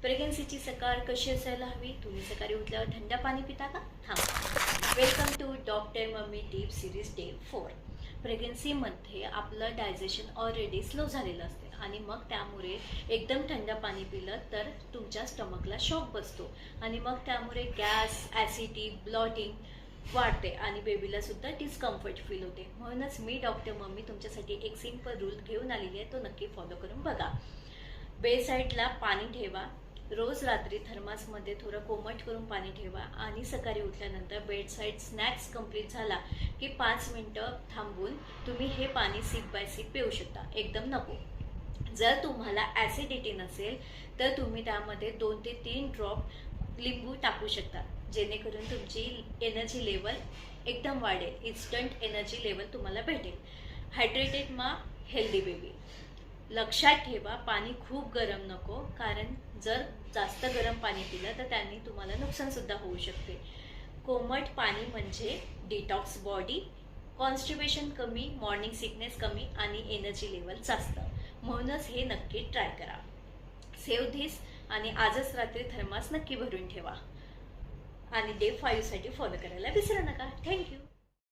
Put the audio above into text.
प्रेग्नन्सीची सकाळ कशी असायला हवी? तुम्ही सकाळी उठल्यावर थंड पाणी पिता का? थांबा. Welcome to doctor mummy tip series day 4. प्रेग्नन्सीमध्ये आपलं डायजेशन ऑलरेडी स्लो झालेलं असते आणि मग त्यामुळे एकदम थंड पाणी पिलं तर तुमच्या स्टमकला शॉक बसतो आणि मग त्यामुळे गॅस, ॲसिडिटी, ब्लॉटिंग वाढते आणि बेबीला सुद्धा डिस्कम्फर्ट फील होते. म्हणूनच मी डॉक्टर मम्मी तुमच्यासाठी एक सिंपल रूल घेऊन आलेली आहे, तो नक्की फॉलो करून बघा. बेडसाईडला पाणी ठेवा. रोज रात्री थर्मासमध्ये थोडं कोमट करून पाणी ठेवा आणि सकाळी उठल्यानंतर बेडसाईड स्नॅक्स कंप्लीट झाला की 5 मिनटं थांबून तुम्ही हे पाणी सिप बाय सिप पिऊ शकता, एकदम नको. जर तुम्हाला ॲसिडिटी नसेल तर तुम्ही त्यामध्ये 2 ते 3 ड्रॉप लिंबू टाकू शकता, जेणेकरून तुमची एनर्जी लेवल एकदम वाढेल. इन्स्टंट एनर्जी लेवल तुम्हाला भेटेल. हायड्रेटेड मा हेल्दी बेबी. लक्षात ठेवा, पाणी खूप गरम नको, कारण जर जास्त गरम पाणी पिलं तर त्यांनी तुम्हाला नुकसानसुद्धा होऊ शकते. कोमट पाणी म्हणजे डिटॉक्स बॉडी, कॉन्स्टिपेशन कमी, मॉर्निंग सिकनेस कमी आणि एनर्जी लेवल जास्त. म्हणूनच हे नक्की ट्राय करा. सेव्ह धिस आणि आजच रात्री थर्मास नक्की भरून ठेवा आणि डे 5 साठी फॉलो करायला विसरू नका. थँक्यू.